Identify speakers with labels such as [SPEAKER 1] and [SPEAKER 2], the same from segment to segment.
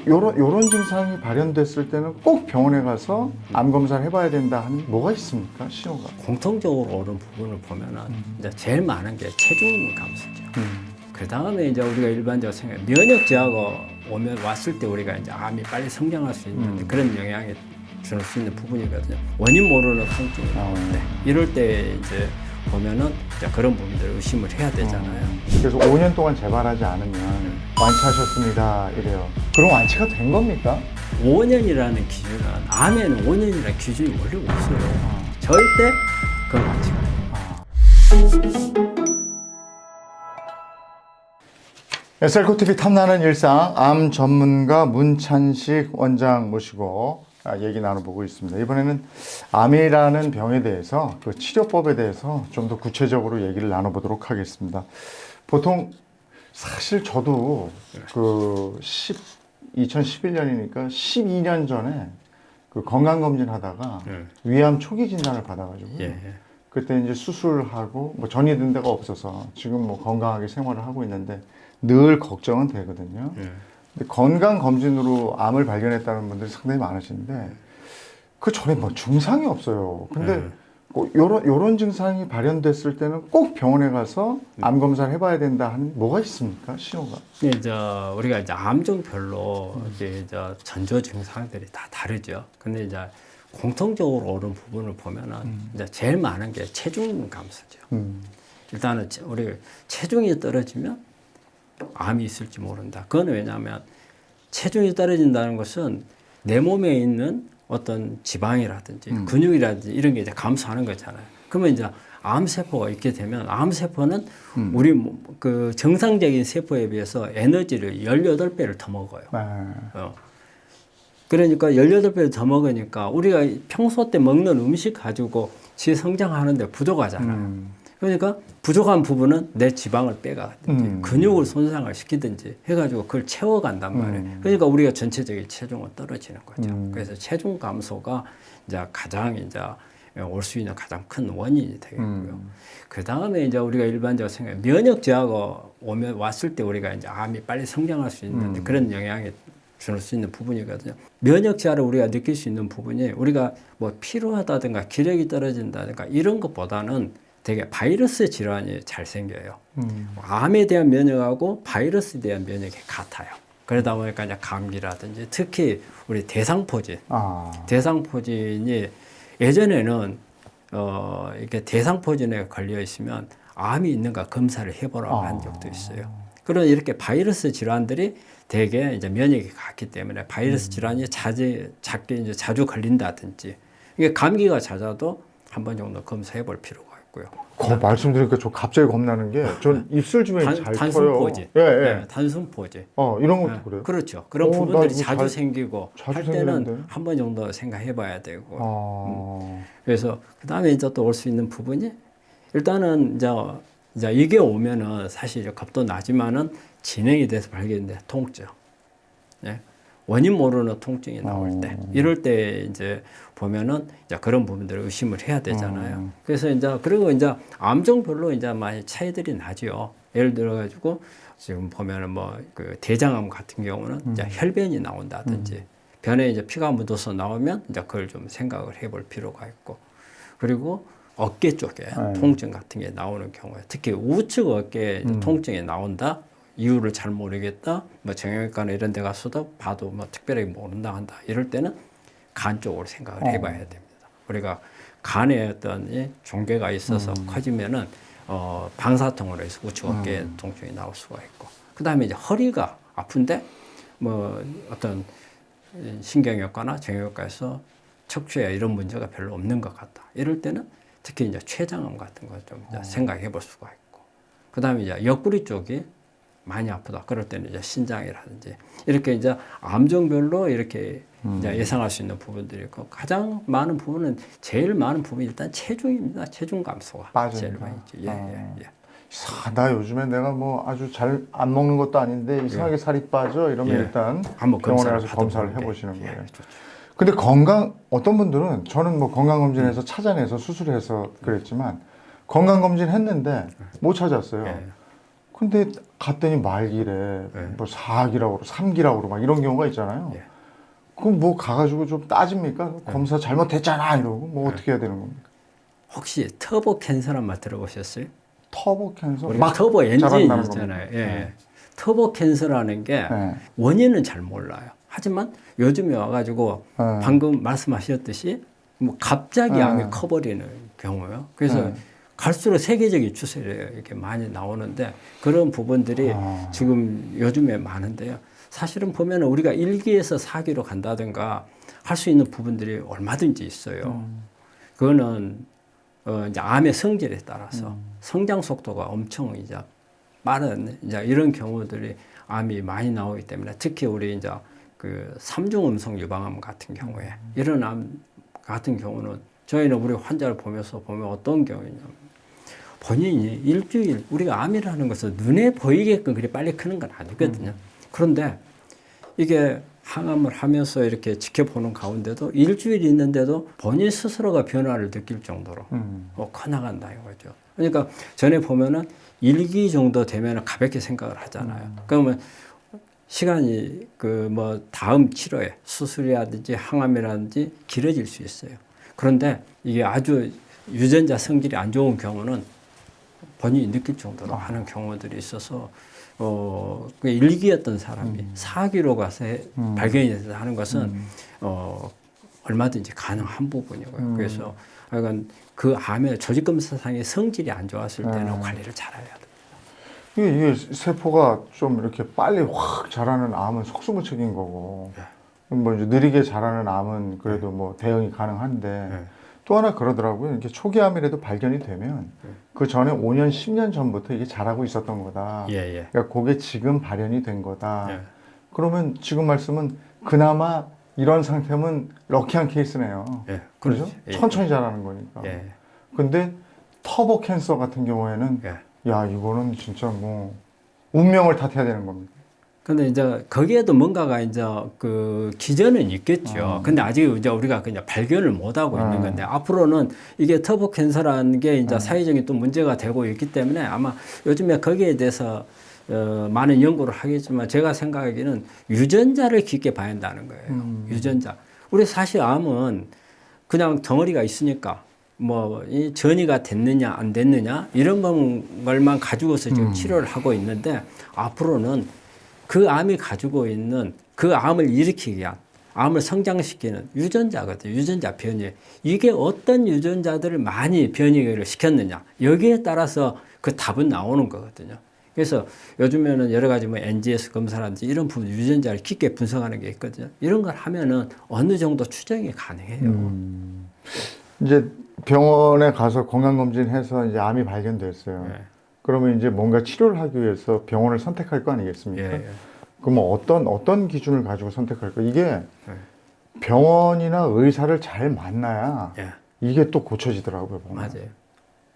[SPEAKER 1] 요런 증상이 발현됐을 때는 꼭 병원에 가서 암 검사를 해봐야 된다 하는 뭐가 있습니까? 신호가.
[SPEAKER 2] 공통적으로 오는 부분을 보면은 이제 제일 많은 게 체중 감소죠. 그 다음에 이제 우리가 일반적으로 생각 면역 저하가 왔을 때 우리가 이제 암이 빨리 성장할 수 있는 그런 영향이 줄 수 있는 부분이거든요. 원인 모르는 통증이 나올 때 이럴 때 이제 보면은 이제 그런 부분들을 의심을 해야 되잖아요.
[SPEAKER 1] 그래서 5년 동안 재발하지 않으면 완치하셨습니다 이래요. 그럼 완치가 된 겁니까?
[SPEAKER 2] 5년이라는 기준은 암에는 5년이라는 기준이 원래 없어요. 절대 그건 완치가 돼요.
[SPEAKER 1] 셀코TV 탐나는 일상 암 전문가 문찬식 원장 모시고 얘기 나눠보고 있습니다. 이번에는 암이라는 병에 대해서 그 치료법에 대해서 좀 더 구체적으로 얘기를 나눠보도록 하겠습니다. 보통 사실 저도 그 2011년이니까 12년 전에 그 건강검진 하다가 위암 초기 진단을 받아가지고 그때 이제 수술하고 뭐 전이 든 데가 없어서 지금 뭐 건강하게 생활을 하고 있는데 늘 걱정은 되거든요. 근데 건강검진으로 암을 발견했다는 분들이 상당히 많으신데 그 전에 뭐 증상이 없어요. 근데 요런 증상이 발현됐을 때는 꼭 병원에 가서 암 검사를 해봐야 된다 하는 뭐가 있습니까? 신호가.
[SPEAKER 2] 이제 우리가 이제 암종별로 이제 전조 증상들이 다 다르죠. 근데 이제 공통적으로 오는 부분을 보면은 이제 제일 많은 게 체중 감소죠. 일단은 우리 체중이 떨어지면 암이 있을지 모른다. 그건 왜냐하면 체중이 떨어진다는 것은 내 몸에 있는 어떤 지방이라든지 근육이라든지 이런 게 이제 감소하는 거잖아요. 그러면 이제 암세포가 있게 되면 암세포는 우리 그 정상적인 세포에 비해서 에너지를 18배를 더 먹어요. 그러니까 18배를 더 먹으니까 우리가 평소 때 먹는 음식 가지고 지 성장하는데 부족하잖아요. 그러니까 부족한 부분은 내 지방을 빼가든지 근육을 손상을 시키든지 해가지고 그걸 채워간단 말이에요. 그러니까 우리가 전체적인 체중은 떨어지는 거죠. 그래서 체중 감소가 이제 가장 이제 올 수 있는 가장 큰 원인이 되겠고요. 그 다음에 이제 우리가 일반적으로 생각 면역 저하가 왔을 때 우리가 이제 암이 빨리 성장할 수 있는 그런 영향이 줄 수 있는 부분이거든요. 면역 저하를 우리가 느낄 수 있는 부분이 우리가 뭐 피로하다든가 기력이 떨어진다든가 이런 것보다는 되게 바이러스 질환이 잘 생겨요. 암에 대한 면역하고 바이러스에 대한 면역이 같아요. 그러다 보니까 이제 감기라든지 특히 우리 대상포진, 대상포진이 예전에는 이렇게 대상포진에 걸려 있으면 암이 있는가 검사를 해보라고 한 적도 있어요. 그런 이렇게 바이러스 질환들이 되게 이제 면역이 같기 때문에 바이러스 질환이 자주 걸린다든지 이게 감기가 잦아도 한 번 정도 검사해 볼 필요가 있고요.
[SPEAKER 1] 말씀드리니까 저 갑자기 겁나는 게 전 입술 주변이 잘 터요.
[SPEAKER 2] 단순포지. 단순포지.
[SPEAKER 1] 이런 것도 그래요?
[SPEAKER 2] 그렇죠. 그런 부분들이 자주 생기고
[SPEAKER 1] 자주
[SPEAKER 2] 할 때는
[SPEAKER 1] 생기는데?
[SPEAKER 2] 한 번 정도 생각해 봐야 되고. 그래서 그다음에 이제 또 올 수 있는 부분이 일단은 이제 이게 오면은 사실 겁도 나지만은 진행이 돼서 발견돼 통증. 원인 모르는 통증이 나올 때 이럴 때 이제 보면은 이제 그런 부분들을 의심을 해야 되잖아요. 그래서 이제 그리고 이제 암종별로 이제 많이 차이들이 나죠. 예를 들어 가지고 지금 보면은 뭐 그 대장암 같은 경우는 이제 혈변이 나온다든지 변에 이제 피가 묻어서 나오면 이제 그걸 좀 생각을 해볼 필요가 있고 그리고 어깨 쪽에 통증 같은 게 나오는 경우에 특히 우측 어깨에 통증이 나온다. 이유를 잘 모르겠다. 뭐 정형외과나 이런 데 가서도 봐도 뭐 특별하게 모른다 한다. 이럴 때는 간 쪽으로 생각을 해봐야 됩니다. 우리가 간에 어떤 종괴가 있어서 커지면은 방사통으로 해서 우측 어깨에 통증이 나올 수가 있고. 그 다음에 이제 허리가 아픈데 뭐 어떤 신경외과나 정형외과에서 척추에 이런 문제가 별로 없는 것 같다. 이럴 때는 특히 이제 췌장암 같은 거 좀 생각해 볼 수가 있고. 그 다음에 이제 옆구리 쪽이 많이 아프다. 그럴 때는 이제 신장이라든지 이렇게 이제 암종별로 이렇게 이제 예상할 수 있는 부분들이 있고 가장 많은 부분은 제일 많은 부분이 일단 체중입니다. 체중 감소가
[SPEAKER 1] 빠지니까.
[SPEAKER 2] 제일 많이 있죠.
[SPEAKER 1] 나 요즘에 내가 뭐 아주 잘 안 먹는 것도 아닌데 이상하게 살이 빠져 이러면 일단
[SPEAKER 2] 한번
[SPEAKER 1] 병원에 가서 검사를 해보시는 거예요. 근데 어떤 분들은 저는 뭐 건강검진해서 찾아내서 수술해서 그랬지만 건강검진 했는데 못 찾았어요. 근데 갔더니 말길에 뭐 4기라고 그러고 3기라고 그러고 막 이런 경우가 있잖아요.
[SPEAKER 2] 예.
[SPEAKER 1] 그럼 뭐 가가지고 좀 따집니까? 검사 잘못했잖아 이러고 뭐 어떻게 해야 되는 겁니까?
[SPEAKER 2] 혹시 터보 캔서란 말 들어보셨어요?
[SPEAKER 1] 터보 캔서?
[SPEAKER 2] 우리가 터보 엔진
[SPEAKER 1] 자란다는
[SPEAKER 2] 있잖아요.
[SPEAKER 1] 겁니까?
[SPEAKER 2] 예. 터보 캔서라는 게
[SPEAKER 1] 네.
[SPEAKER 2] 원인은 잘 몰라요. 하지만 요즘에 와가지고 방금 말씀하셨듯이 뭐 갑자기 암이 커버리는 경우요. 그래서 갈수록 세계적인 추세를 이렇게 많이 나오는데 그런 부분들이 지금 요즘에 많은데요. 사실은 보면 우리가 1기에서 4기로 간다든가 할 수 있는 부분들이 얼마든지 있어요. 그거는 이제 암의 성질에 따라서 성장 속도가 엄청 이제 빠른 이제 이런 경우들이 암이 많이 나오기 때문에 특히 우리 이제 그 3중 음성 유방암 같은 경우에 이런 암 같은 경우는 저희는 우리 환자를 보면서 보면 어떤 경우냐면 본인이 일주일 우리가 암이라는 것은 눈에 보이게끔 그리 빨리 크는 건 아니거든요. 그런데 이게 항암을 하면서 이렇게 지켜보는 가운데도 일주일 있는데도 본인 스스로가 변화를 느낄 정도로 커나간다 이거죠. 그러니까 전에 보면은 1기 정도 되면 가볍게 생각을 하잖아요. 그러면 시간이 그 뭐 다음 치료에 수술이라든지 항암이라든지 길어질 수 있어요. 그런데 이게 아주 유전자 성질이 안 좋은 경우는 본인이 느낄 정도로 하는 경우들이 있어서 그 1기였던 사람이 4기로 가서 발견이 돼서 하는 것은 얼마든지 가능한 부분이고요. 그래서 하여간 그 암의 조직검사상의 성질이 안 좋았을 때는 관리를 잘해야 돼요.
[SPEAKER 1] 이게 세포가 좀 이렇게 빨리 확 자라는 암은 속수무책인 거고, 뭐 이제 느리게 자라는 암은 그래도 뭐 대응이 가능한데, 또 하나 그러더라고요. 이렇게 초기암이라도 발견이 되면 그 전에 5년, 10년 전부터 이게 자라고 있었던 거다. 그러니까 그게 지금 발현이 된 거다. 그러면 지금 말씀은 그나마 이런 상태면 럭키한 케이스네요. 그렇죠? 천천히 자라는 거니까. 근데 터보 캔서 같은 경우에는 야, 이거는 진짜 뭐 운명을 탓해야 되는 겁니다.
[SPEAKER 2] 근데 이제 거기에도 뭔가가 이제 그 기전은 있겠죠. 근데 아직 이제 우리가 그냥 발견을 못 하고 있는 건데 앞으로는 이게 터보 캔서라는 게 이제 사회적인 또 문제가 되고 있기 때문에 아마 요즘에 거기에 대해서 많은 연구를 하겠지만 제가 생각하기에는 유전자를 깊게 봐야 한다는 거예요. 유전자. 우리 사실 암은 그냥 덩어리가 있으니까 뭐 이 전이가 됐느냐 안 됐느냐 이런 것만 가지고서 지금 치료를 하고 있는데 앞으로는 그 암이 가지고 있는 그 암을 일으키기 위한 암을 성장시키는 유전자거든요. 유전자 변이. 이게 어떤 유전자들을 많이 변이를 시켰느냐. 여기에 따라서 그 답은 나오는 거거든요. 그래서 요즘에는 여러 가지 뭐 NGS 검사라든지 이런 부분 유전자를 깊게 분석하는 게 있거든요. 이런 걸 하면은 어느 정도 추정이 가능해요.
[SPEAKER 1] 이제 병원에 가서 건강검진해서 이제 암이 발견됐어요. 그러면 이제 뭔가 치료를 하기 위해서 병원을 선택할 거 아니겠습니까? 그럼 어떤 기준을 가지고 선택할까? 이게 병원이나 의사를 잘 만나야 이게 또 고쳐지더라고요. 보면.
[SPEAKER 2] 맞아요.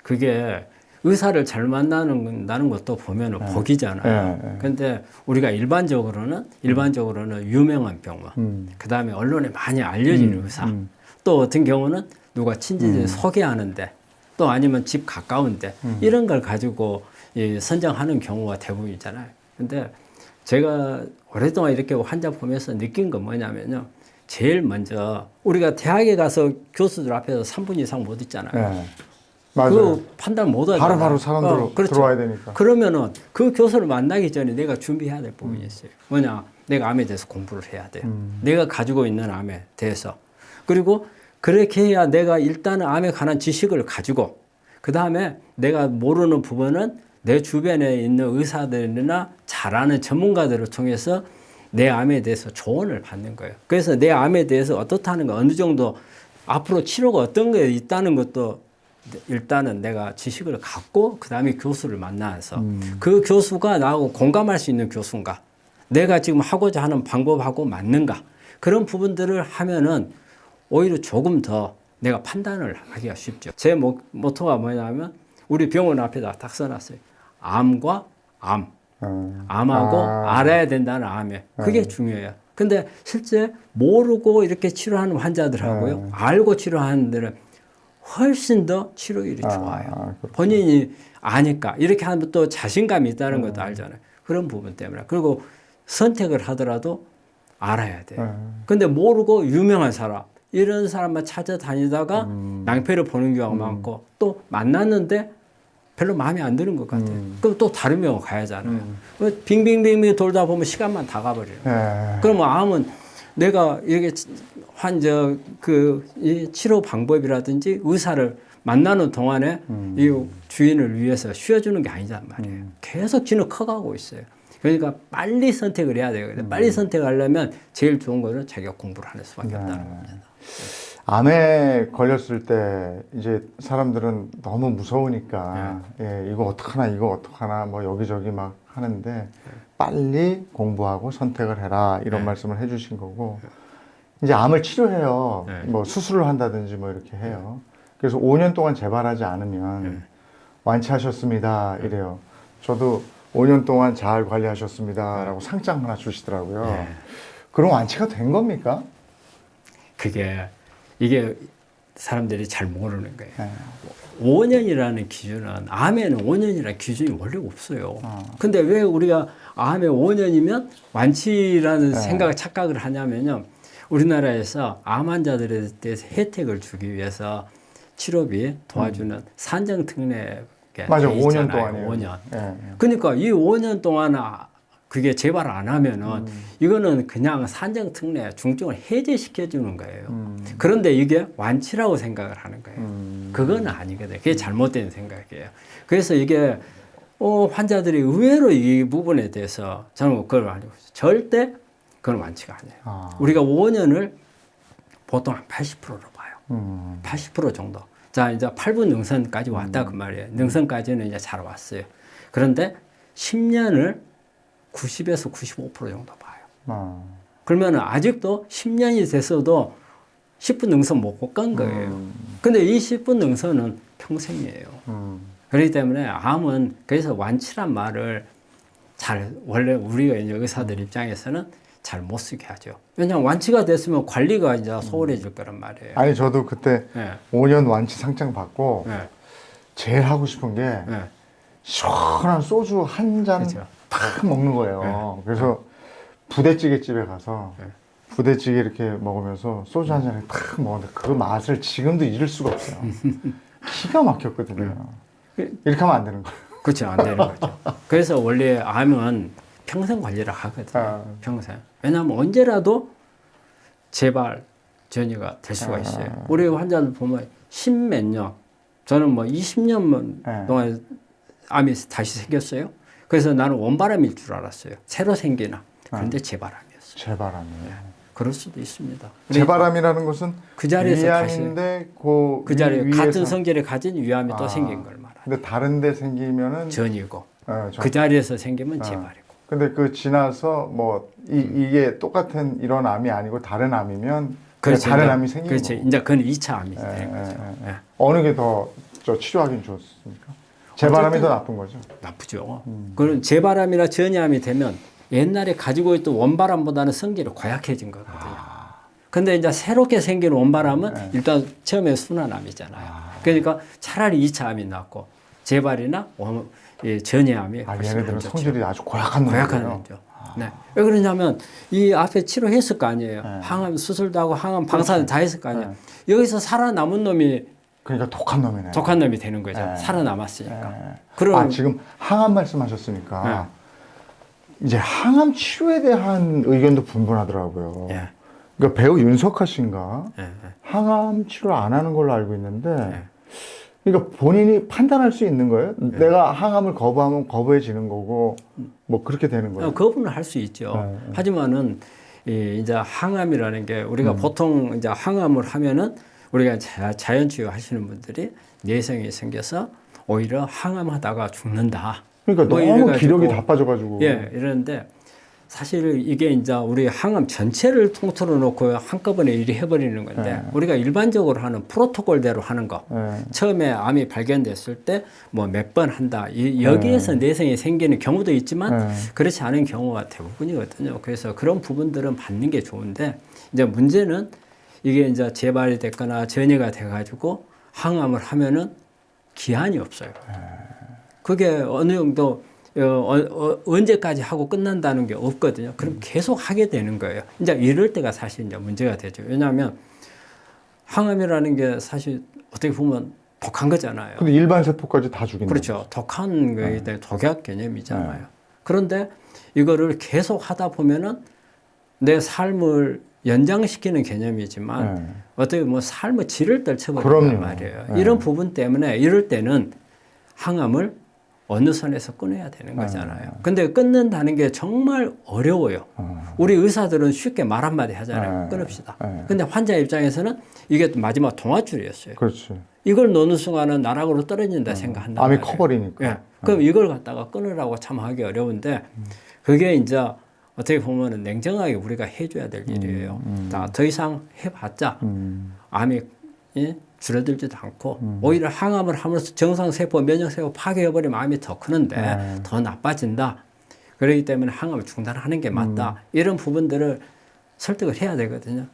[SPEAKER 2] 그게 의사를 잘 만나는 것도 보면은 복이잖아요. 근데 우리가 일반적으로는 유명한 병원, 그 다음에 언론에 많이 알려진 의사, 또 어떤 경우는 누가 친지들 소개하는데 또 아니면 집 가까운데 이런 걸 가지고 선정하는 경우가 대부분이잖아요. 근데 제가 오랫동안 이렇게 환자 보면서 느낀 건 뭐냐면요. 제일 먼저 우리가 대학에 가서 교수들 앞에서 3분 이상 못 있잖아요.
[SPEAKER 1] 맞아요.
[SPEAKER 2] 그 판단 못 하잖아요.
[SPEAKER 1] 바로 사람들
[SPEAKER 2] 그렇죠.
[SPEAKER 1] 들어와야 되니까.
[SPEAKER 2] 그러면은 그 교수를 만나기 전에 내가 준비해야 될 부분이 있어요. 뭐냐? 내가 암에 대해서 공부를 해야 돼요. 내가 가지고 있는 암에 대해서. 그리고 그렇게 해야 내가 일단은 암에 관한 지식을 가지고 그 다음에 내가 모르는 부분은 내 주변에 있는 의사들이나 잘 아는 전문가들을 통해서 내 암에 대해서 조언을 받는 거예요. 그래서 내 암에 대해서 어떻다는 거 어느 정도 앞으로 치료가 어떤 게 있다는 것도 일단은 내가 지식을 갖고 그 다음에 교수를 만나서 그 교수가 나하고 공감할 수 있는 교수인가 내가 지금 하고자 하는 방법하고 맞는가 그런 부분들을 하면은 오히려 조금 더 내가 판단을 하기가 쉽죠. 제 모토가 뭐냐면 우리 병원 앞에다 딱 써놨어요. 암과 암. 암하고 알아야 된다는 암에. 그게 중요해요. 근데 실제 모르고 이렇게 치료하는 환자들하고요. 알고 치료하는 데는 훨씬 더 치료율이 좋아요. 본인이 아니까 이렇게 하면 또 자신감이 있다는 것도 알잖아요. 그런 부분 때문에. 그리고 선택을 하더라도 알아야 돼요. 근데 모르고 유명한 사람 이런 사람만 찾아다니다가 낭패를 보는 경우가 많고 또 만났는데 별로 마음에 안 드는 것 같아요. 그럼 또 다른 병원 가야 하잖아요. 빙빙빙빙 돌다 보면 시간만 다 가버려요. 그러면 암은 내가 이렇게 환자 이 치료 방법이라든지 의사를 만나는 동안에 이 주인을 위해서 쉬어주는 게 아니란 말이에요. 계속 쥐는 커가고 있어요. 그러니까 빨리 선택을 해야 되거든요. 빨리 선택하려면 제일 좋은 거는 자기가 공부를 하는 수밖에 없다는 겁니다.
[SPEAKER 1] 암에 걸렸을 때 이제 사람들은 너무 무서우니까 예, 이거 어떡하나 뭐 여기저기 막 하는데 빨리 공부하고 선택을 해라 이런 말씀을 해주신 거고 이제 암을 치료해요. 뭐 수술을 한다든지 뭐 이렇게 해요. 그래서 5년 동안 재발하지 않으면 완치하셨습니다 이래요. 저도 5년 동안 잘 관리하셨습니다 라고 상장 하나 주시더라고요. 그럼 완치가 된 겁니까?
[SPEAKER 2] 이게 사람들이 잘 모르는 거예요. 5년이라는 기준은, 암에는 5년이라는 기준이 원래 없어요. 근데 왜 우리가 암에 5년이면 완치라는 생각을 착각을 하냐면요. 우리나라에서 암 환자들에 대해서 혜택을 주기 위해서 치료비 도와주는 산정특례
[SPEAKER 1] 맞아, 5년 동안이에요.
[SPEAKER 2] 5년. 그러니까 이 5년 동안 그게 재발 안 하면은 이거는 그냥 산정특례 중증을 해제시켜 주는 거예요. 그런데 이게 완치라고 생각을 하는 거예요. 그건 아니거든요. 그게 잘못된 생각이에요. 그래서 이게 환자들이 의외로 이 부분에 대해서 저는 그걸 아니고 절대 그건 완치가 아니에요. 우리가 5년을 보통 한 80%로 봐요. 80% 정도. 자, 이제 8분 능선까지 왔다 그 말이에요. 능선까지는 이제 잘 왔어요. 그런데 10년을 90에서 95% 정도 봐요. 그러면 아직도 10년이 됐어도 10분 능선 못 간 거예요. 근데 이 10분 능선은 평생이에요. 그렇기 때문에 암은 그래서 완치란 말을 원래 우리가 이제 의사들 입장에서는 잘 못 쓰게 하죠. 왜냐하면 완치가 됐으면 관리가 이제 소홀해질 거란 말이에요.
[SPEAKER 1] 아니, 저도 그때 5년 완치 상장 받고 제일 하고 싶은 게 시원한 소주 한 잔 탁 먹는 거예요. 그래서 부대찌개 집에 가서 부대찌개 이렇게 먹으면서 소주 한 잔을 탁 먹었는데 그 맛을 지금도 잊을 수가 없어요. 기가 막혔거든요. 이렇게 하면 안 되는 거예요.
[SPEAKER 2] 그렇죠. 안 되는 거죠. 그래서 원래 암은 평생 관리를 하거든요. 평생. 왜냐하면 언제라도 재발 전이가 될 수가 있어요. 우리 환자들 보면 10몇 년, 저는 뭐 20년 동안 암이 다시 생겼어요. 그래서 나는 원바람일 줄 알았어요. 새로 생기나. 그런데 재발암이었어요.
[SPEAKER 1] 재발암이에요.
[SPEAKER 2] 그럴 수도 있습니다.
[SPEAKER 1] 재발암이라는 것은
[SPEAKER 2] 그 자리에서
[SPEAKER 1] 위암인데
[SPEAKER 2] 그 자리에 같은 성질을 가진 위암이 또 생긴 걸 말하죠.
[SPEAKER 1] 근데 다른 데 생기면은
[SPEAKER 2] 전이고 그 자리에서 생기면 재발이고.
[SPEAKER 1] 근데 그 지나서 뭐 이게 똑같은 이런 암이 아니고 다른 암이면
[SPEAKER 2] 그렇죠.
[SPEAKER 1] 다른 암이 생기는
[SPEAKER 2] 그렇죠.
[SPEAKER 1] 거고.
[SPEAKER 2] 이제 그건 2차 암이 되는 거죠.
[SPEAKER 1] 어느 게 더 치료하기는 좋습니까? 재발암이 더 나쁜 거죠.
[SPEAKER 2] 나쁘죠. 그런 재발암이나 전이암이 되면 옛날에 가지고 있던 원바람보다는 성질이 고약해진 거거든요. 근데 이제 새롭게 생긴 원바람은 일단 처음에 순환암이잖아요. 그러니까 차라리 2차 암이 낫고 재발이나 전이암이
[SPEAKER 1] 얘네들은 성질이 아주 고약한
[SPEAKER 2] 거죠. 네. 왜 그러냐면 이 앞에 치료했을 거 아니에요. 항암 수술도 하고 항암 방사도 다 했을 거 아니에요. 여기서 살아남은 놈이
[SPEAKER 1] 그러니까 독한 놈이네.
[SPEAKER 2] 독한 놈이 되는 거죠. 살아남았으니까. 그럼
[SPEAKER 1] 지금 항암 말씀하셨으니까 이제 항암 치료에 대한 의견도 분분하더라고요. 그러니까 배우 윤석하 씨인가 항암 치료 안 하는 걸로 알고 있는데 그러니까 본인이 판단할 수 있는 거예요? 내가 항암을 거부하면 거부해지는 거고 뭐 그렇게 되는 거예요?
[SPEAKER 2] 거부는 할 수 있죠. 하지만은 이제 항암이라는 게 우리가 보통 이제 항암을 하면은 우리가 자연 치유 하시는 분들이 내성이 생겨서 오히려 항암하다가 죽는다.
[SPEAKER 1] 그러니까
[SPEAKER 2] 뭐
[SPEAKER 1] 너무 기력이 다 빠져가지고.
[SPEAKER 2] 이러는데 사실 이게 이제 우리 항암 전체를 통틀어 놓고 한꺼번에 일이 해버리는 건데 우리가 일반적으로 하는 프로토콜대로 하는 거. 처음에 암이 발견됐을 때 뭐 몇 번 한다. 여기에서 내성이 생기는 경우도 있지만 그렇지 않은 경우가 대부분이거든요. 그래서 그런 부분들은 받는 게 좋은데 이제 문제는 이게 이제 재발이 됐거나 전이가 돼가지고 항암을 하면은 기한이 없어요. 그게 어느 정도 언제까지 하고 끝난다는 게 없거든요. 그럼 계속 하게 되는 거예요. 이제 이럴 때가 사실 이제 문제가 되죠. 왜냐하면 항암이라는 게 사실 어떻게 보면 독한 거잖아요.
[SPEAKER 1] 근데 일반 세포까지 다 죽인다.
[SPEAKER 2] 그렇죠. 독한 거에 대한 독약 개념이잖아요. 그런데 이거를 계속 하다 보면은 내 삶을 연장시키는 개념이지만 어떻게 뭐 삶의 질을 떨쳐버린단 말이에요. 이런 부분 때문에 이럴 때는 항암을 어느 선에서 끊어야 되는 거잖아요. 근데 끊는다는 게 정말 어려워요. 우리 의사들은 쉽게 말 한마디 하잖아요. 끊읍시다. 근데 환자 입장에서는 이게 마지막 동아줄이었어요.
[SPEAKER 1] 그렇지.
[SPEAKER 2] 이걸 넣는 순간은 나락으로 떨어진다 생각한다.
[SPEAKER 1] 암이 커버리니까.
[SPEAKER 2] 예. 그럼 이걸 갖다가 끊으라고 참 하기 어려운데 그게 이제 어떻게 보면 냉정하게 우리가 해줘야 될 일이에요. 더 이상 해봤자 암이 줄어들지도 않고 오히려 항암을 하면서 정상세포, 면역세포 파괴해버리면 암이 더 크는데 더 나빠진다. 그렇기 때문에 항암을 중단하는 게 맞다. 이런 부분들을 설득을 해야 되거든요.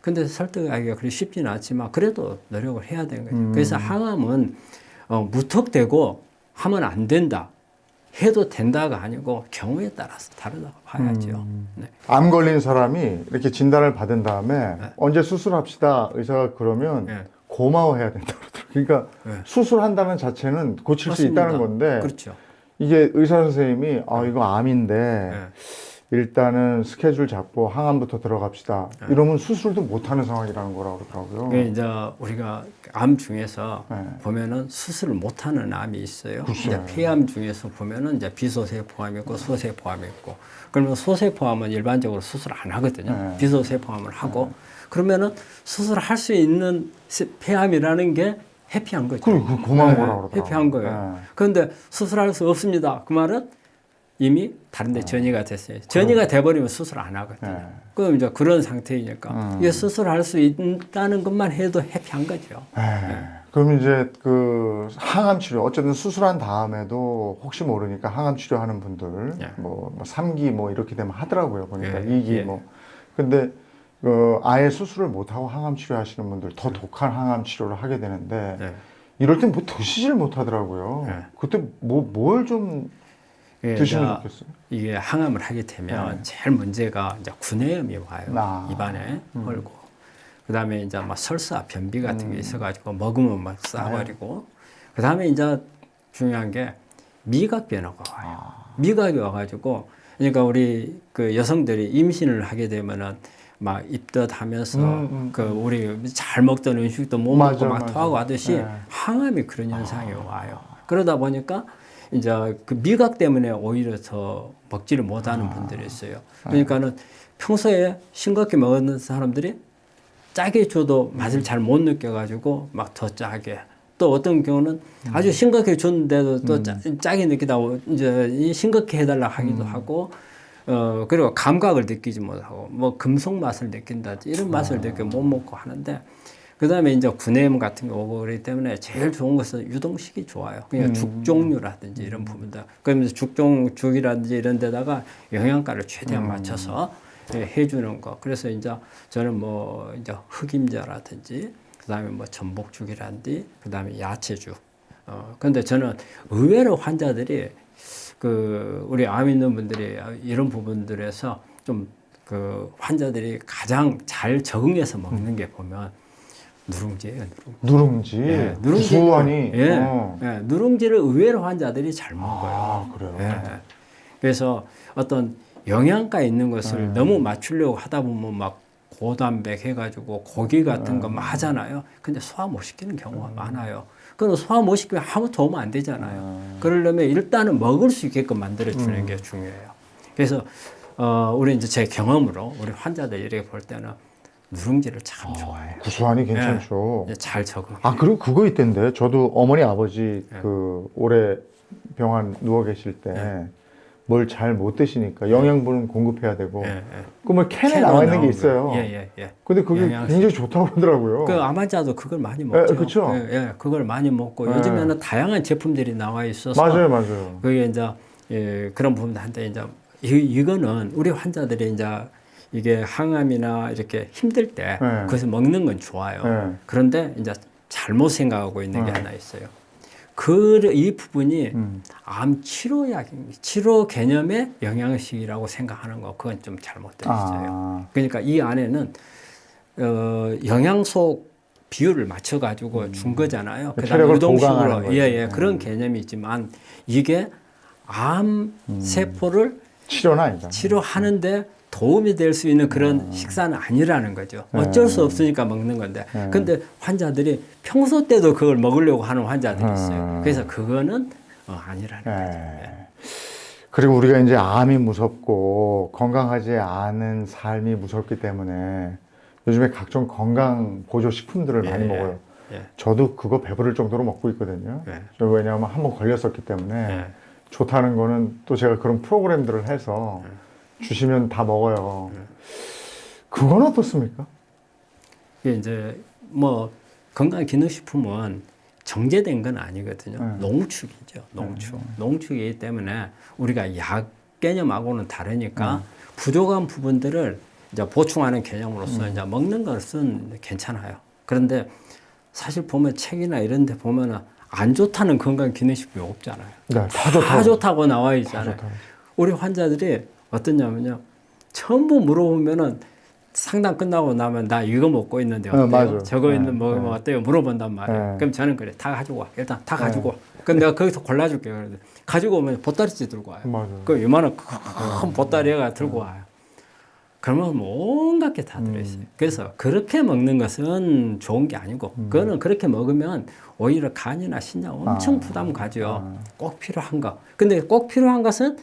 [SPEAKER 2] 근데 설득하기가 그리 쉽지는 않지만 그래도 노력을 해야 되는 거죠. 그래서 항암은 무턱대고 하면 안 된다. 해도 된다가 아니고 경우에 따라서 다르다고 봐야죠. 네.
[SPEAKER 1] 암 걸린 사람이 이렇게 진단을 받은 다음에 언제 수술합시다 의사가 그러면 고마워해야 된다 그러더라고요. 그러니까 수술한다는 자체는 고칠 수 있다는 건데
[SPEAKER 2] 그렇죠.
[SPEAKER 1] 이게 의사 선생님이 이거 암인데 일단은 스케줄 잡고 항암부터 들어갑시다. 이러면 수술도 못하는 상황이라는 거라고 그러더라고요.
[SPEAKER 2] 그게 이제 우리가 암 중에서 보면은 수술을 못하는 암이 있어요. 이제 폐암 중에서 보면은 이제 비소세포암이 있고 소세포암이 있고, 그러면 소세포암은 일반적으로 수술 안 하거든요. 비소세포암을 하고 그러면은 수술할 수 있는 폐암이라는 게 회피한 거죠.
[SPEAKER 1] 그 고마운 거라고 그러더라고요.
[SPEAKER 2] 회피한 거예요. 그런데 수술할 수 없습니다. 그 말은 이미 다른 데 전이가 됐어요. 전이가 돼버리면 수술 안 하거든요. 그럼 이제 그런 상태이니까 이게 수술할 수 있다는 것만 해도 해피한 거죠.
[SPEAKER 1] 그럼 이제 그 항암 치료, 어쨌든 수술한 다음에도 혹시 모르니까 항암 치료하는 분들, 뭐 3기 뭐 이렇게 되면 하더라고요. 보니까 2기 뭐. 근데 아예 수술을 못하고 항암 치료하시는 분들 더 독한 항암 치료를 하게 되는데 이럴 땐 뭐 드시질 못하더라고요. 그때 뭘 좀 드시면 좋겠어요?
[SPEAKER 2] 이게 항암을 하게 되면 제일 문제가 이제 구내염이 와요. 입안에 헐고. 그 다음에 이제 막 설사, 변비 같은 게 있어가지고 먹으면 막 싸버리고. 그 다음에 이제 중요한 게 미각 변화가 와요. 미각이 와가지고, 그러니까 우리 그 여성들이 임신을 하게 되면은 막 입덧하면서 그 우리 잘 먹던 음식도 못 먹고 막 토하고 하듯이 항암이 그런 현상이 와요. 그러다 보니까 이제 그 미각 때문에 오히려 더 먹지를 못하는 분들이 있어요. 그러니까는 평소에 싱겁게 먹는 사람들이 짜게 줘도 맛을 잘 못 느껴가지고 막 더 짜게. 또 어떤 경우는 아주 싱겁게 줬는데도 또 짜게 느끼다고 이제 싱겁게 해달라 하기도 하고, 그리고 감각을 느끼지 못하고 뭐 금속 맛을 느낀다든지 이런 맛을 못 먹고 하는데, 그 다음에 이제 구내염 같은 게 오고 그렇기 때문에 제일 좋은 것은 유동식이 좋아요. 그러니까 죽 종류라든지 이런 부분들. 그러면서 죽이라든지 이런 데다가 영양가를 최대한 맞춰서 해주는 거. 그래서 이제 저는 뭐 이제 흑임자라든지, 그 다음에 뭐 전복죽이라든지, 그 다음에 야채죽. 근데 저는 의외로 환자들이 우리 암 있는 분들이 이런 부분들에서 좀 그 환자들이 가장 잘 적응해서 먹는 게 보면 누룽지예요.
[SPEAKER 1] 누룽지.
[SPEAKER 2] 누룽지.
[SPEAKER 1] 구수하니.
[SPEAKER 2] 누룽지를 의외로 환자들이 잘 먹어요.
[SPEAKER 1] 그래요?
[SPEAKER 2] 그래서 어떤 영양가 있는 것을 너무 맞추려고 하다 보면 막 고단백 해가지고 고기 같은 거 막 하잖아요. 근데 소화 못 시키는 경우가 많아요. 그럼 소화 못 시키면 아무 도움 안 되잖아요. 그러려면 일단은 먹을 수 있게끔 만들어주는 게 중요해요. 그래서 우리 이제 제 경험으로 우리 환자들 이렇게 볼 때는 누룽지를 참 좋아해요.
[SPEAKER 1] 구수하니 괜찮죠.
[SPEAKER 2] 잘 적응.
[SPEAKER 1] 그리고 그거 있던데. 저도 어머니 아버지 그 오래 병원 누워 계실 때 뭘 잘 못 드시니까 영양분은 공급해야 되고 그러면 캔에 나와 있는 게 있어요. 근데 그게 굉장히 좋다고 그러더라고요.
[SPEAKER 2] 그 암 환자도 그걸 많이 먹죠.
[SPEAKER 1] 그렇죠.
[SPEAKER 2] 그걸 많이 먹고 요즘에는 다양한 제품들이 나와 있어서
[SPEAKER 1] 맞아요.
[SPEAKER 2] 그게 이제 그런 부분한테 이제 이거는 우리 환자들이 이제 이게 항암이나 이렇게 힘들 때 그것을 먹는 건 좋아요. 그런데 이제 잘못 생각하고 있는 게 하나 있어요. 이 부분이 암 치료약입니다. 치료 개념의 영양식이라고 생각하는 거, 그건 좀 잘못되어 있어요. 그러니까 이 안에는 영양소 비율을 맞춰가지고 준 거잖아요. 그다음에 유동식으로 그런 개념이 있지만 이게 암 세포를 치료하는데 도움이 될 수 있는 그런 식사는 아니라는 거죠. 어쩔 수 없으니까 먹는 건데. 근데 환자들이 평소 때도 그걸 먹으려고 하는 환자들이 있어요. 그래서 그거는 아니라는 거죠.
[SPEAKER 1] 그리고 우리가 이제 암이 무섭고 건강하지 않은 삶이 무섭기 때문에 요즘에 각종 건강 보조 식품들을 많이 먹어요. 저도 그거 배부를 정도로 먹고 있거든요. 왜냐하면 한번 걸렸었기 때문에 좋다는 거는 또 제가 그런 프로그램들을 해서 주시면 다 먹어요. 그건 어떻습니까?
[SPEAKER 2] 이게 이제 뭐 건강기능식품은 정제된 건 아니거든요. 농축이죠. 농축이기 때문에 우리가 약 개념하고는 다르니까 부족한 부분들을 이제 보충하는 개념으로서 이제 먹는 것은 괜찮아요. 그런데 사실 보면 책이나 이런 데 보면은 안 좋다는 건강기능식품이 없잖아요. 다 좋다고 나와 있잖아요. 우리 환자들이 어떠냐면요. 전부 물어보면은 상담 끝나고 나면 나 이거 먹고 있는데 어때요? 저거 있는 먹으면 어때요? 물어본단 말이에요. 그럼 저는 그래. 다 가지고 와. 일단 다 가지고 와. 그럼 내가 거기서 골라줄게요. 그런데 가지고 오면 보따리째 들고 와요. 그 요만한 큰 보따리가 들고 와요. 그러면 온갖 게 다 들어있어요. 그래서 그렇게 먹는 것은 좋은 게 아니고 그거는 그렇게 먹으면 오히려 간이나 신장 엄청 부담 가죠. 꼭 필요한 거. 근데 꼭 필요한 것은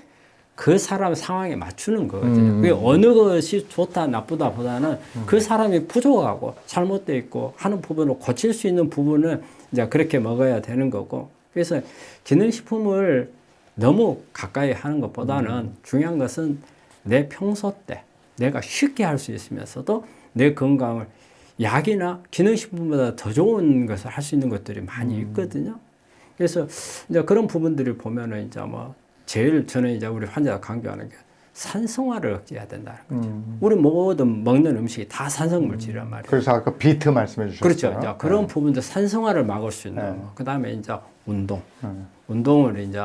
[SPEAKER 2] 그 사람 상황에 맞추는 거거든요. 그게 어느 것이 좋다 나쁘다 보다는 그 사람이 부족하고 잘못되어 있고 하는 부분을 고칠 수 있는 부분을 이제 그렇게 먹어야 되는 거고. 그래서 기능식품을 너무 가까이 하는 것보다는 중요한 것은 내 평소 때 내가 쉽게 할 수 있으면서도 내 건강을 약이나 기능식품보다 더 좋은 것을 할 수 있는 것들이 많이 있거든요. 그래서 이제 그런 부분들을 보면은 이제 뭐 제일 저는 이제 우리 환자가 강조하는 게 산성화를 억제해야 된다는 거죠. 우리 모든 먹는 음식이 다 산성물질이란 말이에요.
[SPEAKER 1] 그래서 아까 비트 말씀해 주셨어요.
[SPEAKER 2] 그렇죠. 이제 그런 부분들 산성화를 막을 수 있는 그 다음에 이제 운동을 이제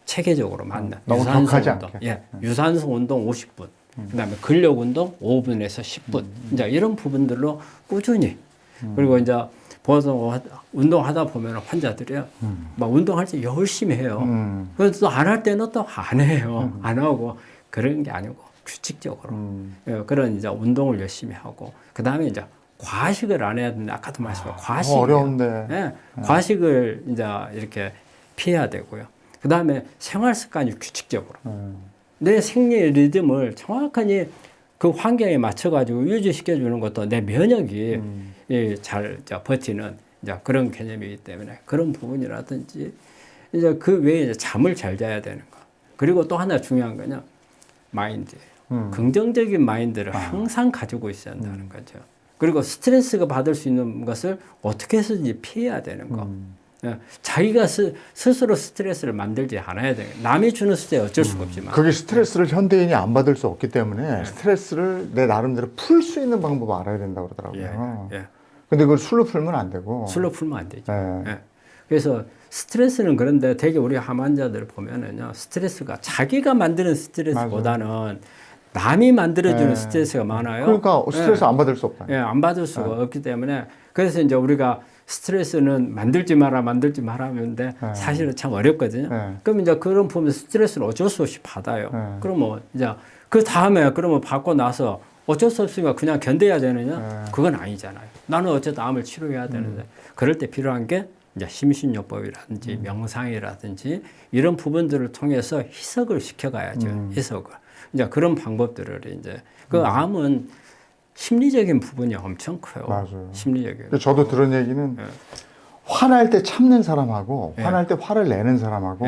[SPEAKER 2] 체계적으로 만든
[SPEAKER 1] 너무 격하지 않게.
[SPEAKER 2] 유산소 운동 50분. 그다음에 근력 운동 5분에서 10분. 이제 이런 부분들로 꾸준히 그리고 이제 보통 운동하다 보면 환자들이요, 막 운동할 때 열심히 해요. 그래서 또 안 할 때는 또 안 해요. 안 하고 그런 게 아니고 규칙적으로 그런 이제 운동을 열심히 하고 그 다음에 이제 과식을 안 해야 되는데 아까도 말씀하신 과식
[SPEAKER 1] 어려운데
[SPEAKER 2] 과식을 이제 이렇게 피해야 되고요. 그 다음에 생활 습관이 규칙적으로 내 생리 리듬을 정확하게 그 환경에 맞춰가지고 유지시켜 주는 것도 내 면역이 잘 버티는 이제 그런 개념이기 때문에 그런 부분이라든지 이제 그 외에 이제 잠을 잘 자야 되는 거. 그리고 또 하나 중요한 거는 마인드예요. 긍정적인 마인드를 항상 가지고 있어야 한다는 거죠. 그리고 스트레스가 받을 수 있는 것을 어떻게 해서든지 피해야 되는 거. 자기가 스스로 스트레스를 만들지 않아야 돼요. 남이 주는 스트레스 어쩔 수가 없지만.
[SPEAKER 1] 그게 스트레스를 현대인이 안 받을 수 없기 때문에 스트레스를 내 나름대로 풀 수 있는 방법을 알아야 된다고 그러더라고요. 근데 그걸 술로 풀면 안 되고.
[SPEAKER 2] 술로 풀면 안 되죠. 그래서 스트레스는 그런데 되게 우리 암 환자들 보면은요, 스트레스가 자기가 만드는 스트레스보다는 남이 만들어주는 스트레스가 많아요.
[SPEAKER 1] 그러니까 스트레스 안 받을 수 없다.
[SPEAKER 2] 안 받을 수가 없기 때문에 그래서 이제 우리가 스트레스는 만들지 마라 하는데 사실은 참 어렵거든요. 그럼 이제 그런 보면 스트레스를 어쩔 수 없이 받아요. 그러면 이제 그 다음에 그러면 받고 나서 어쩔 수 없으니까 그냥 견뎌야 되느냐? 그건 아니잖아요. 나는 어쨌든 암을 치료해야 되는데 그럴 때 필요한 게 이제 심신요법이라든지 명상이라든지 이런 부분들을 통해서 희석을 시켜가야죠. 희석을. 이제 그런 방법들을 이제 그 암은 심리적인 부분이 엄청 커요.
[SPEAKER 1] 맞아요.
[SPEAKER 2] 심리적인.
[SPEAKER 1] 저도 들은 얘기는 화날 때 참는 사람하고 화날 때 화를 내는 사람하고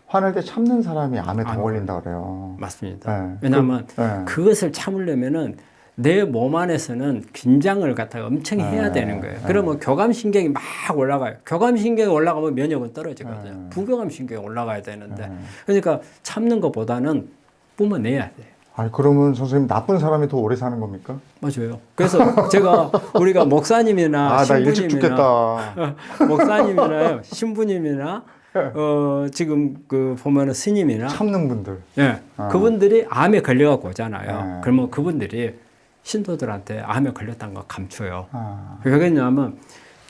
[SPEAKER 1] 화날 때 참는 사람이 암에 더 걸린다 그래요.
[SPEAKER 2] 맞습니다. 왜냐하면 그것을 참으려면은 내 몸 안에서는 긴장을 갖다가 엄청 해야 되는 거예요. 그러면 교감신경이 막 올라가요. 교감신경이 올라가면 면역은 떨어지거든요. 부교감신경이 올라가야 되는데 그러니까 참는 것보다는 뿜어내야 돼요.
[SPEAKER 1] 아니, 그러면 선생님 나쁜 사람이 더 오래 사는 겁니까?
[SPEAKER 2] 맞아요. 그래서 우리가 목사님이나
[SPEAKER 1] 나 일찍 죽겠다.
[SPEAKER 2] 목사님이나 신부님이나 지금 그 보면은 스님이나
[SPEAKER 1] 참는 분들.
[SPEAKER 2] 예, 그분들이 암에 걸려갖고 오잖아요.
[SPEAKER 1] 네.
[SPEAKER 2] 그러면 그분들이 신도들한테 암에 걸렸다는 거 감춰요. 왜 그러냐면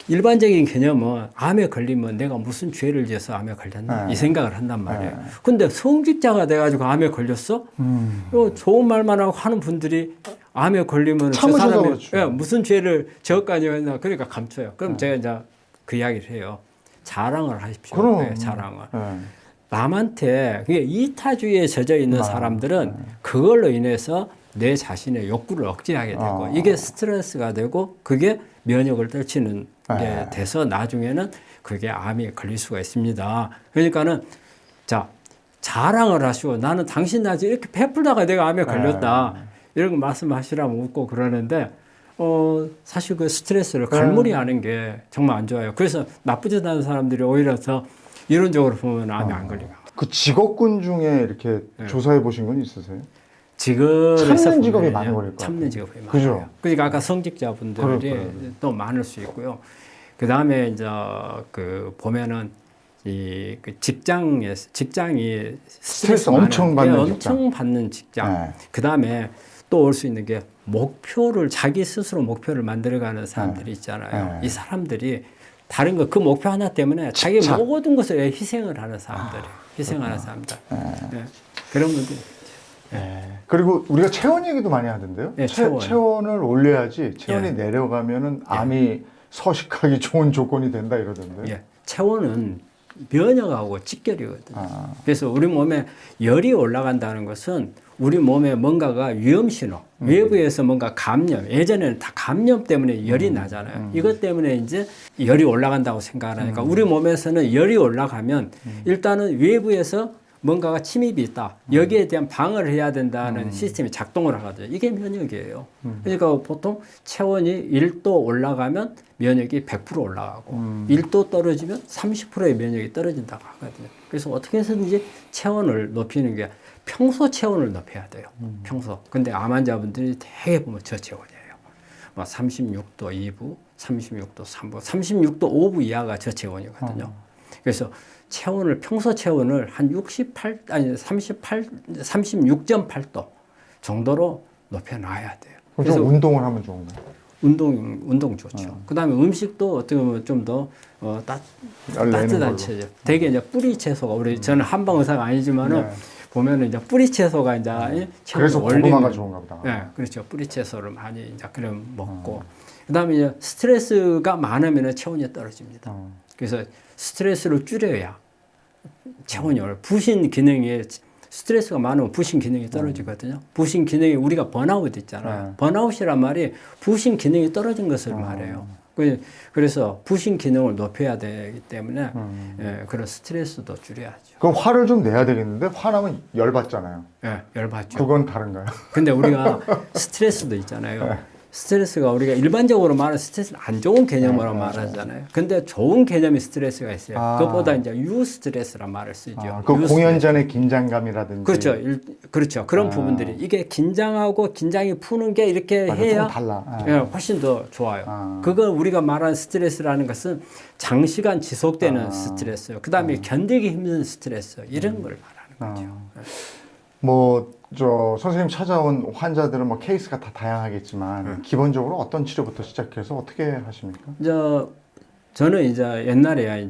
[SPEAKER 2] 일반적인 개념은 암에 걸리면 내가 무슨 죄를 지어서 암에 걸렸나 이 생각을 한단 말이에요. 근데 성직자가 돼가지고 암에 걸렸어? 좋은 말만 하고 하는 분들이 암에 걸리면 저 사람이 무슨 죄를 지었까지 했나 그러니까 감춰요. 그럼 제가 이제 그 이야기를 해요. 자랑을 하십시오.
[SPEAKER 1] 그럼.
[SPEAKER 2] 자랑을. 남한테 이타주의에 젖어 있는 사람들은 그걸로 인해서 내 자신의 욕구를 억제하게 되고 이게 스트레스가 되고 그게 면역을 떨치는 게 돼서 나중에는 그게 암이 걸릴 수가 있습니다. 그러니까는 자 자랑을 하시고 나는 당신한테 이렇게 베풀다가 내가 암에 걸렸다 이런 거 말씀하시라면 웃고 그러는데 사실 그 스트레스를 갈무리하는 게 정말 안 좋아요. 그래서 나쁘지 않은 사람들이 오히려 더 이론적으로 보면 암에 안 걸리고.
[SPEAKER 1] 그 직업군 중에 이렇게 조사해 보신 건 있으세요?
[SPEAKER 2] 참는
[SPEAKER 1] 직업이 많이 걸릴 거예요.
[SPEAKER 2] 참는 직업이 많아요.
[SPEAKER 1] 그죠?
[SPEAKER 2] 그러니까 아까 성직자분들이 또 많을 수 있고요. 그 다음에 이제 그 보면은 그 직장이 스트레스
[SPEAKER 1] 엄청
[SPEAKER 2] 받는 직장. 그 다음에 또 올 수 있는 게 자기 스스로 목표를 만들어가는 사람들이 있잖아요. 이 사람들이 다른 거 그 목표 하나 때문에 자기 모든 것을 희생을 하는 사람들, 희생하는 사람들. 그런 분들.
[SPEAKER 1] 그리고 우리가 체온 얘기도 많이 하던데요. 체온을 올려야지 체온이 내려가면은 암이 서식하기 좋은 조건이 된다 이러던데요.
[SPEAKER 2] 체온은 면역하고 직결이거든요. 그래서 우리 몸에 열이 올라간다는 것은 우리 몸에 뭔가가 위험 신호, 외부에서 뭔가 감염, 예전에는 다 감염 때문에 열이 나잖아요. 이것 때문에 이제 열이 올라간다고 생각하니까 우리 몸에서는 열이 올라가면 일단은 외부에서 뭔가가 침입이 있다. 여기에 대한 방어를 해야 된다는 시스템이 작동을 하거든요. 이게 면역이에요. 그러니까 보통 체온이 1도 올라가면 면역이 100% 올라가고 1도 떨어지면 30%의 면역이 떨어진다고 하거든요. 그래서 어떻게 해서든지 체온을 높이는 게 평소 체온을 높여야 돼요. 평소. 근데 암 환자분들이 대개 보면 저체온이에요. 36도 2부, 36도 3부, 36도 5부 이하가 저체온이거든요. 그래서 평소 체온을 한 36.8도 정도로 높여놔야 돼요.
[SPEAKER 1] 그래서 운동을 하면 좋은가요?
[SPEAKER 2] 운동 좋죠. 그 다음에 음식도 어떻게 보면 좀 더 따뜻한 체질. 되게 이제 뿌리 채소가 저는 한방 의사가 아니지만은 보면은 이제 뿌리 채소가 이제
[SPEAKER 1] 그래서 고구마가 좋은가 보다.
[SPEAKER 2] 네, 그렇죠. 뿌리 채소를 많이 이제 그럼 먹고. 그 다음에 이제 스트레스가 많으면 체온이 떨어집니다. 그래서 스트레스를 줄여야 체온이 부신 기능이 스트레스가 많으면 부신 기능이 떨어지거든요. 부신 기능이 우리가 번아웃 있잖아요. 번아웃이란 말이 부신 기능이 떨어진 것을 말해요. 그래서 부신 기능을 높여야 되기 때문에 그런 스트레스도 줄여야죠.
[SPEAKER 1] 그럼 화를 좀 내야 되겠는데 화나면 열받잖아요.
[SPEAKER 2] 열받죠.
[SPEAKER 1] 그건 다른가요?
[SPEAKER 2] 근데 우리가 스트레스도 있잖아요. 스트레스가 우리가 일반적으로 말하는 스트레스는 안 좋은 개념으로 말하잖아요. 근데 좋은 개념이 스트레스가 있어요. 그것보다 이제 유스트레스란 말을 쓰죠.
[SPEAKER 1] 그 공연 전에 긴장감이라든지.
[SPEAKER 2] 그렇죠. 그런 부분들이 이게 긴장이 푸는 게 이렇게 해야
[SPEAKER 1] 달라.
[SPEAKER 2] 훨씬 더 좋아요. 그걸 우리가 말하는 스트레스라는 것은 장시간 지속되는 스트레스요. 그 다음에 견디기 힘든 스트레스 이런 걸 말하는 거죠.
[SPEAKER 1] 선생님 찾아온 환자들은 케이스가 다 다양하겠지만 기본적으로 어떤 치료부터 시작해서 어떻게 하십니까?
[SPEAKER 2] 저는 이제 옛날에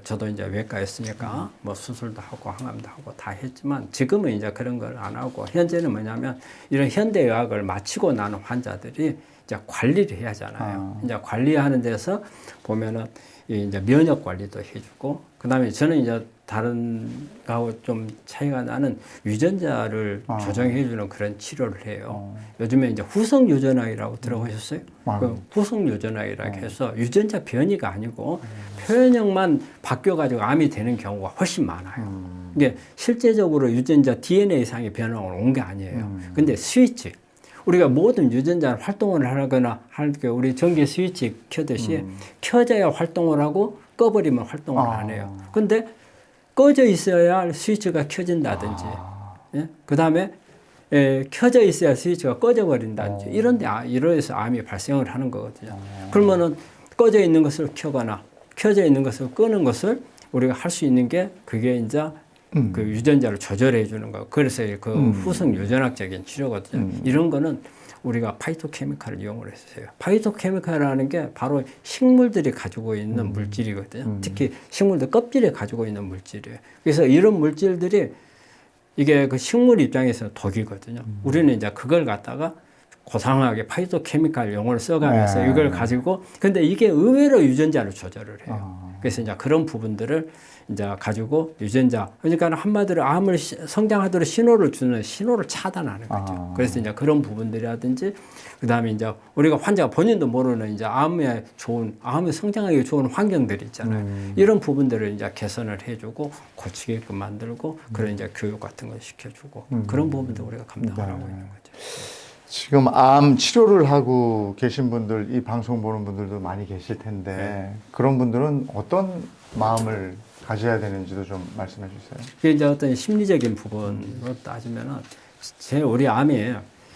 [SPEAKER 2] 저도 이제 외과였으니까 수술도 하고 항암도 하고 다 했지만 지금은 이제 그런 걸 안 하고 현재는 뭐냐면 이런 현대의학을 마치고 나는 환자들이 이제 관리를 해야 하잖아요. 이제 관리하는 데서 보면은 이제 면역 관리도 해주고 그다음에 저는 이제 다른 거하고 좀 차이가 나는 유전자를 조정해주는 그런 치료를 해요. 요즘에 이제 후성 유전학이라고 들어보셨어요? 그 후성 유전학이라고 해서 유전자 변이가 아니고 표현형만 바뀌어가지고 암이 되는 경우가 훨씬 많아요. 이게 실제적으로 유전자 DNA상의 변화가 온 게 아니에요. 근데 스위치. 우리가 모든 유전자 활동을 하거나 할 때 우리 전기 스위치 켜듯이 켜져야 활동을 하고 꺼버리면 활동을 안 해요. 근데 꺼져 있어야 스위치가 켜진다든지, 그 다음에 켜져 있어야 스위치가 꺼져버린다든지 이러해서 암이 발생을 하는 거거든요. 그러면은 꺼져 있는 것을 켜거나 켜져 있는 것을 끄는 것을 우리가 할 수 있는 게 그게 이제 그 유전자를 조절해 주는 거. 그래서 그 후성 유전학적인 치료거든요. 이런 거는 우리가 파이토케미칼을 이용을 했어요. 파이토케미칼이라는 게 바로 식물들이 가지고 있는 물질이거든요. 특히 식물들 껍질에 가지고 있는 물질이에요. 그래서 이런 물질들이 이게 그 식물 입장에서 독이거든요. 우리는 이제 그걸 갖다가 고상하게 파이토케미칼 용어를 써가면서 이걸 가지고 근데 이게 의외로 유전자를 조절을 해요. 그래서 이제 그런 부분들을 이제 가지고 유전자 그러니까 한마디로 암을 성장하도록 신호를 주는 신호를 차단하는 거죠. 그래서 이제 그런 부분들이라든지 그다음에 이제 우리가 환자가 본인도 모르는 이제 암에 성장하기 좋은 환경들이 있잖아요. 이런 부분들을 이제 개선을 해주고 고치게끔 만들고 그런 이제 교육 같은 걸 시켜주고 그런 부분도 우리가 감당을 하고 있는 거죠.
[SPEAKER 1] 지금 암 치료를 하고 계신 분들, 이 방송 보는 분들도 많이 계실 텐데 그런 분들은 어떤 마음을 가져야 되는지도 좀 말씀해 주세요.
[SPEAKER 2] 그게 이제 어떤 심리적인 부분으로 따지면은 우리 암이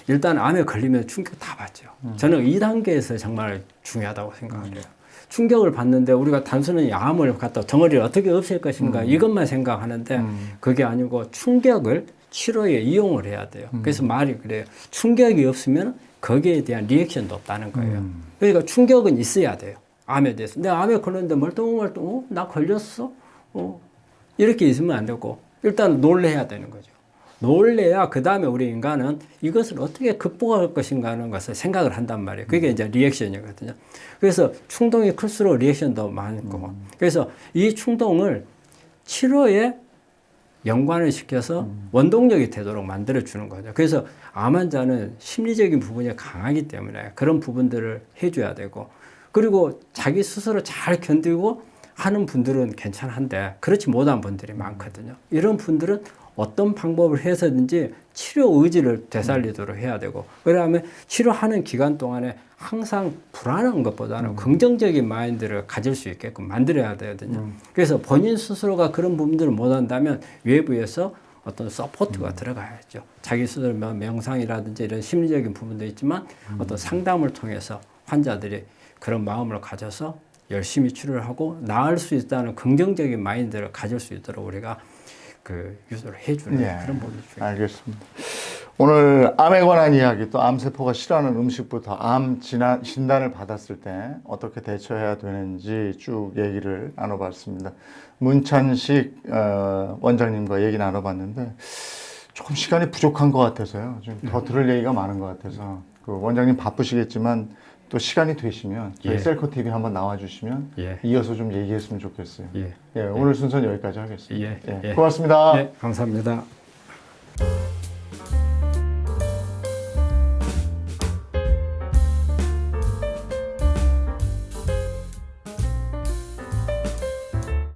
[SPEAKER 2] 일단 암에 걸리면 충격 다 받죠. 저는 2단계에서 정말 중요하다고 생각을 해요. 충격을 받는데 우리가 단순히 암을 갖다 덩어리를 어떻게 없앨 것인가 이것만 생각하는데 그게 아니고 충격을 치료에 이용을 해야 돼요. 그래서 말이 그래요. 충격이 없으면 거기에 대한 리액션도 없다는 거예요. 그러니까 충격은 있어야 돼요. 암에 대해서. 내가 암에 걸렸는데 멀뚱멀뚱, 나 걸렸어? 이렇게 있으면 안 되고, 일단 놀래야 되는 거죠. 놀래야 그 다음에 우리 인간은 이것을 어떻게 극복할 것인가 하는 것을 생각을 한단 말이에요. 그게 이제 리액션이거든요. 그래서 충동이 클수록 리액션도 많고, 그래서 이 충동을 치료에 연관을 시켜서 원동력이 되도록 만들어주는 거죠. 그래서 암 환자는 심리적인 부분이 강하기 때문에 그런 부분들을 해줘야 되고, 그리고 자기 스스로 잘 견디고 하는 분들은 괜찮은데 그렇지 못한 분들이 많거든요. 이런 분들은 어떤 방법을 해서든지 치료 의지를 되살리도록 해야 되고, 그다음에 치료하는 기간 동안에 항상 불안한 것보다는 긍정적인 마인드를 가질 수 있게끔 만들어야 되거든요. 그래서 본인 스스로가 그런 부분들을 못한다면 외부에서 어떤 서포트가 들어가야죠. 자기 스스로 명상이라든지 이런 심리적인 부분도 있지만 어떤 상담을 통해서 환자들이 그런 마음을 가져서 열심히 치료를 하고 나을 수 있다는 긍정적인 마인드를 가질 수 있도록 우리가 그 유도를 해주는 그런 부분이 중요합니다.
[SPEAKER 1] 알겠습니다. 오늘 암에 관한 이야기, 또 암세포가 싫어하는 음식부터 암 진단을 받았을 때 어떻게 대처해야 되는지 쭉 얘기를 나눠봤습니다. 문찬식 원장님과 얘기 나눠봤는데 조금 시간이 부족한 것 같아서요. 좀 더 들을 얘기가 많은 것 같아서 그 원장님 바쁘시겠지만 또 시간이 되시면 저희 셀코 TV 한번 나와주시면 이어서 좀 얘기했으면 좋겠어요. 오늘 순서는 여기까지 하겠습니다. 고맙습니다.
[SPEAKER 2] 감사합니다.